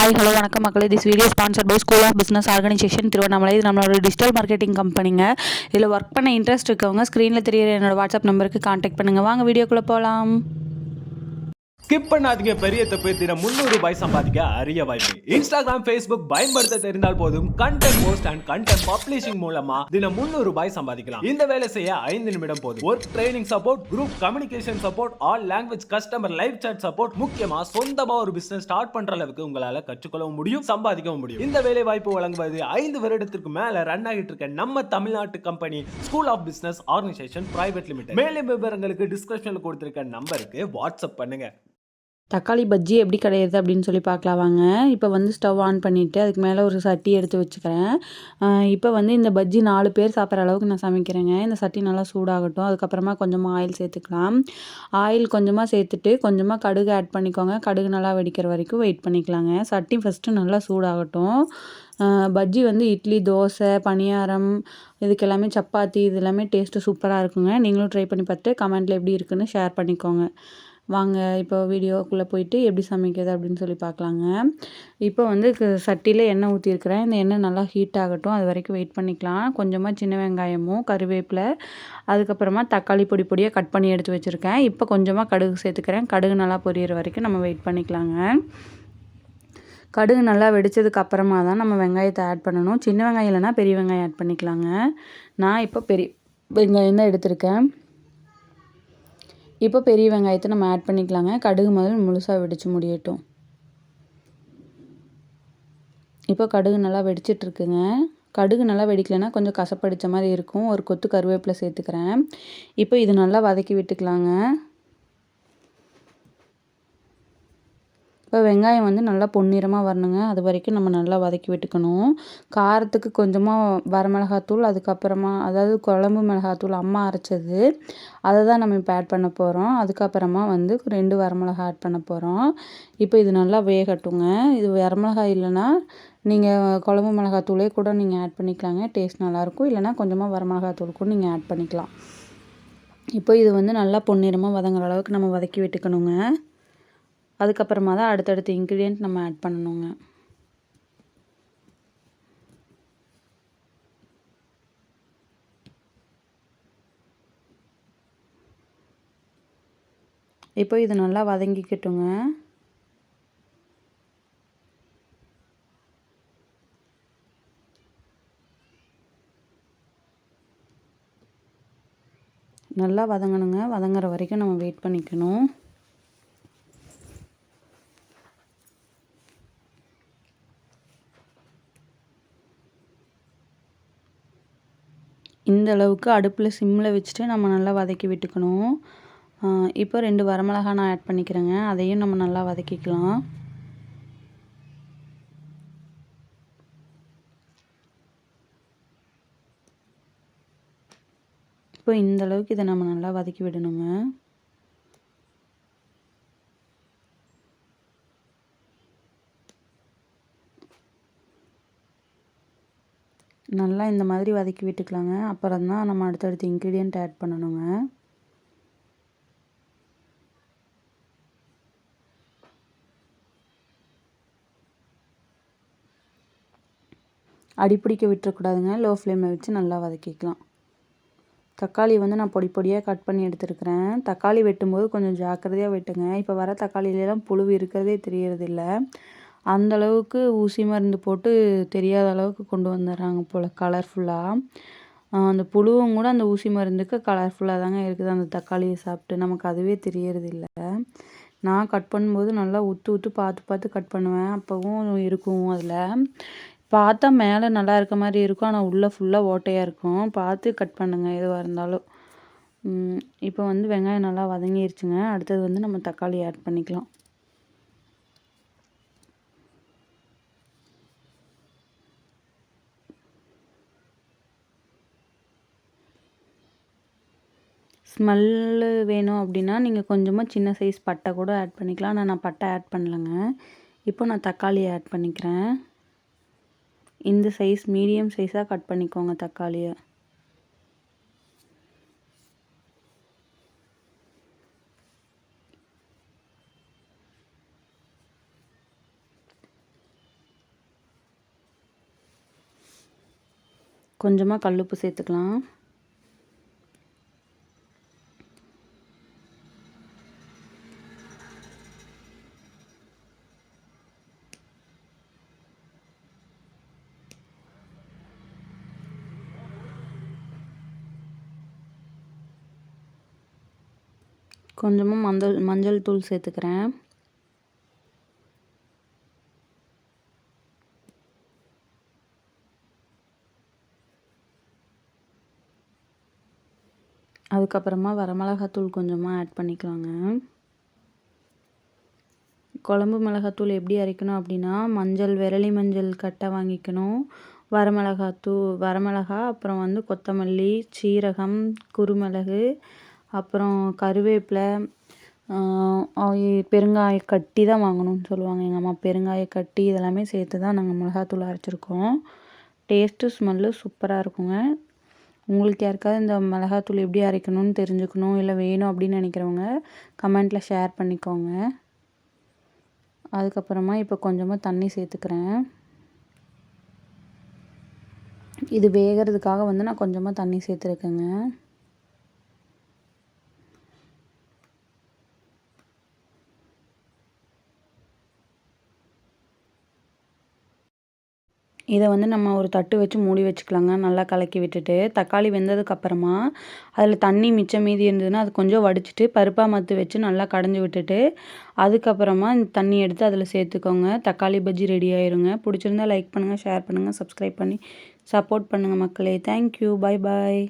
Hi hello வணக்கம் மக்களே. This video sponsored by school of business organisation Tiruvannamalai. இது நம்மளோட டிஜிட்டல் மார்க்கெட்டிங் கம்பெனிங்க. இதில் ஒர்க் பண்ண இன்ட்ரெஸ்ட் இருக்கவங்க ஸ்க்ரீனில் தெரியிற என்னோட வாட்ஸ்அப் நம்பருக்கு கான்டாக்ட் பண்ணுங்கள். வாங்க வீடியோக்குள்ளே போகலாம். ஸ்கிப் பண்ணாதீங்க. பெரிய தப்பு. தினம் 300 ரூபாய் சம்பாதிக்க அரிய வாய்ப்பு. இன்ஸ்டாகிராம், ஃபேஸ்புக் பயன்படுத்த தெரிந்தால் போதும். Content post and content publishing மூலமா தினம் 300 ரூபாய் சம்பாதிக்கலாம். இந்த வேலை செய்ய 5 நிமிடம் போதும். Work training support, group communication support, all language customer live chat support. முக்கியமா சொந்தமா ஒரு பிசினஸ் ஸ்டார்ட் பண்ற அளவுக்கு உங்களால கற்றுக்கொள்ளவும் முடியும், சம்பாதிக்கவும் முடியும். இந்த வேலை வாய்ப்பு வழங்குவது 5 வருடத்திற்கு மேல ரன் ஆகிட்டு இருக்க நம்ம தமிழ்நாட்டு company school of business organisation private limited. மேலும் விவரங்களுக்கு டிஸ்கிரிப்ஷன்ல கொடுத்திருக்க நம்பருக்கு வாட்ஸ்அப் பண்ணுங்க. தக்காளி பஜ்ஜி எப்படி கிடையாது அப்படின்னு சொல்லி பார்க்கலாம் வாங்க. இப்போ வந்து ஸ்டவ் ஆன் பண்ணிவிட்டு அதுக்கு மேலே ஒரு சட்டி எடுத்து வச்சுக்கிறேன். இப்போ வந்து இந்த பஜ்ஜி 4 பேர் சாப்பிட்ற அளவுக்கு நான் சமைக்கிறேங்க. இந்த சட்டி நல்லா சூடாகட்டும். அதுக்கப்புறமா கொஞ்சமாக ஆயில் சேர்த்துக்கலாம். ஆயில் கொஞ்சமாக சேர்த்துட்டு கொஞ்சமாக கடுகு ஆட் பண்ணிக்கோங்க. கடுகு நல்லா வெடிக்கிற வரைக்கும் வெயிட் பண்ணிக்கலாங்க. சட்டி ஃபஸ்ட்டு நல்லா சூடாகட்டும். பஜ்ஜி வந்து இட்லி, தோசை, பணியாரம், இதுக்கு எல்லாமே சப்பாத்தி, இது எல்லாமே டேஸ்ட்டு சூப்பராக இருக்குங்க. நீங்களும் ட்ரை பண்ணி பார்த்துட்டு கமெண்ட்டில் எப்படி இருக்குன்னு ஷேர் பண்ணிக்கோங்க. வாங்க இப்போ வீடியோக்குள்ளே போயிட்டு எப்படி சமைக்கிறது அப்படின்னு சொல்லி பார்க்கலாங்க. இப்போ வந்து சட்டியில் எண்ணெய் ஊற்றிருக்கிறேன். இந்த எண்ணெய் நல்லா ஹீட் ஆகட்டும், அது வரைக்கும் வெயிட் பண்ணிக்கலாம். கொஞ்சமாக சின்ன வெங்காயமும் கருவேப்பிலை, அதுக்கப்புறமா தக்காளி பொடி பொடியாக கட் பண்ணி எடுத்து வச்சுருக்கேன். இப்போ கொஞ்சமாக கடுகு சேர்த்துக்கிறேன். கடுகு நல்லா பொரியிற வரைக்கும் நம்ம வெயிட் பண்ணிக்கலாங்க. கடுகு நல்லா வெடித்ததுக்கு அப்புறமா தான் நம்ம வெங்காயத்தை ஆட் பண்ணணும். சின்ன வெங்காயம் இல்லைனா பெரிய வெங்காயம் ஆட் பண்ணிக்கலாங்க. நான் இப்போ பெரிய வெங்காயம் தான் எடுத்திருக்கேன். இப்போ பெரிய வெங்காயத்தை நம்ம ஆட் பண்ணிக்கலாங்க. கடுகு முதல் முழுசாக வெடித்து முடியட்டும். இப்போ கடுகு நல்லா வெடிச்சிட்ருக்குங்க. கடுகு நல்லா வெடிக்கலைன்னா கொஞ்சம் கசப்படித்த மாதிரி இருக்கும். ஒரு கொத்து கருவேப்பிலை சேர்த்துக்கிறேன். இப்போ இது நல்லா வதக்கி விட்டுக்கலாங்க. இப்போ வெங்காயம் வந்து நல்லா பொன்னிறமாக வரணுங்க. அது வரைக்கும் நம்ம நல்லா வதக்கி விட்டுக்கணும். காரத்துக்கு கொஞ்சமாக வரமிளகாத்தூள், அதுக்கப்புறமா அதாவது குழம்பு மிளகாத்தூள் அம்மா அரைச்சது, அதை தான் நம்ம இப்போ ஆட் பண்ண போகிறோம். அதுக்கப்புறமா வந்து 2 வரமிளகா ஆட் பண்ண போகிறோம். இப்போ இது நல்லா வேகட்டுங்க. இது வரமிளகாய் இல்லைன்னா நீங்கள் குழம்பு மிளகாத்தூளே கூட நீங்கள் ஆட் பண்ணிக்கலாங்க. டேஸ்ட் நல்லாயிருக்கும். இல்லைனா கொஞ்சமாக வரமிளகாத்தூள் கூட நீங்கள் ஆட் பண்ணிக்கலாம். இப்போ இது வந்து நல்லா பொன்னிறமாக வதங்குற அளவுக்கு நம்ம வதக்கி விட்டுக்கணுங்க. அதுக்கப்புறமா தான் அடுத்தடுத்த இன்க்ரீடியன்ட் நம்ம ஆட் பண்ணணுங்க. இப்போ இது நல்லா வதங்கிக்கட்டுங்க. நல்லா வதங்கணுங்க. வதங்குற வரைக்கும் நம்ம வெயிட் பண்ணிக்கணும். இந்த அளவுக்கு அடுப்பில் சிம்மில் வச்சுட்டு நம்ம நல்லா வதக்கி விட்டுக்கணும். இப்போ 2 வரமிளகா நான் ஆட் பண்ணிக்கிறேங்க. அதையும் நம்ம நல்லா வதக்கிக்கலாம். இப்போ இந்த அளவுக்கு இதை நம்ம நல்லா வதக்கி விடணுங்க. நல்லா இந்த மாதிரி வதக்கி விட்டுக்கலாங்க. அப்புறம் தான் நம்ம அடுத்தடுத்த இன்க்ரீடியன்ட் ஆட் பண்ணணுங்க. அடிப்பிடிக்க விட்டுறக்கூடாதுங்க. லோ ஃப்ளேமில் வச்சு நல்லா வதக்கிக்கலாம். தக்காளி வந்து நான் பொடி பொடியாக கட் பண்ணி எடுத்துருக்கிறேன். தக்காளி வெட்டும்போது கொஞ்சம் ஜாக்கிரதையாக வெட்டுங்க. இப்போ வர தக்காளியிலலாம் புழு இருக்கிறதே தெரியறதில்ல. அந்தளவுக்கு ஊசி மருந்து போட்டு தெரியாத அளவுக்கு கொண்டு வந்துடுறாங்க போல் கலர்ஃபுல்லாக. அந்த புழுவும் கூட அந்த ஊசி மருந்துக்கு கலர்ஃபுல்லாக தாங்க இருக்குது அந்த தக்காளியை சாப்பிட்டு. நமக்கு அதுவே தெரியறதில்ல. நான் கட் பண்ணும்போது நல்லா உத்து உத்து பார்த்து பார்த்து கட் பண்ணுவேன். அப்போவும் இருக்கும் அதில். பார்த்தா மேலே நல்லா இருக்க மாதிரி இருக்கும். ஆனால் உள்ளே ஃபுல்லாக ஓட்டையாக இருக்கும். பார்த்து கட் பண்ணுங்கள் எதுவாக இருந்தாலும். இப்போ வந்து வெங்காயம் நல்லா வதங்கிருச்சுங்க. அடுத்தது வந்து நம்ம தக்காளி ஆட் பண்ணிக்கலாம். ஸ்மெல்லு வேணும் அப்படின்னா நீங்கள் கொஞ்சமாக சின்ன சைஸ் பட்டை கூட ஆட் பண்ணிக்கலாம். ஆனால் நான் பட்டை ஆட் பண்ணலைங்க. இப்போ நான் தக்காளியை ஆட் பண்ணிக்கிறேன். இந்த சைஸ் மீடியம் சைஸாக கட் பண்ணிக்கோங்க தக்காளியை. கொஞ்சமாக கல்லுப்பு சேர்த்துக்கலாம். கொஞ்சமாக மஞ்சள் தூள் சேர்த்துக்கிறேன். அதுக்கப்புறமா வரமிளகாத்தூள் கொஞ்சமாக ஆட் பண்ணிக்கலாங்க. குழம்பு மிளகாத்தூள் எப்படி அரைக்கணும் அப்படின்னா, விரலி மஞ்சள் கட்டை வாங்கிக்கணும், வரமிளகா, அப்புறம் வந்து கொத்தமல்லி, சீரகம், குருமிளகு, அப்புறம் கருவேப்பிலை, பெருங்காய கட்டி தான் வாங்கணும்னு சொல்லுவாங்க எங்கள் அம்மா. பெருங்காய கட்டி இதெல்லாமே சேர்த்து தான் நாங்கள் மிளகாத்தூள் அரைச்சிருக்கோம். டேஸ்ட்டு ஸ்மெல்லு சூப்பராக இருக்குங்க. உங்களுக்கு யாருக்காவது இந்த மிளகாத்தூள் எப்படி அரைக்கணும்னு தெரிஞ்சுக்கணும், இல்லை வேணும் அப்படின்னு நினைக்கிறவங்க கமெண்ட்டில் ஷேர் பண்ணிக்கோங்க. அதுக்கப்புறமா இப்போ கொஞ்சமாக தண்ணி சேர்த்துக்கிறேன். இது வேகிறதுக்காக வந்து நான் கொஞ்சமாக தண்ணி சேர்த்துருக்கேங்க. இதை வந்து நம்ம ஒரு தட்டு வச்சு மூடி வச்சுக்கலாங்க. நல்லா கலக்கி விட்டுட்டு தக்காளி வெந்ததுக்கப்புறமா அதில் தண்ணி மிச்சம் மீதி இருந்ததுன்னா அது கொஞ்சம் வடிச்சிட்டு பருப்பாக மத்து வச்சு நல்லா கடைஞ்சி விட்டுட்டு அதுக்கப்புறமா இந்த தண்ணி எடுத்து அதில் சேர்த்துக்கோங்க. தக்காளி பஜ்ஜி ரெடி ஆயிருங்க. பிடிச்சிருந்தா லைக் பண்ணுங்கள், ஷேர் பண்ணுங்கள், சப்ஸ்கிரைப் பண்ணி சப்போர்ட் பண்ணுங்கள் மக்களே. தேங்க்யூ. பாய் பாய்.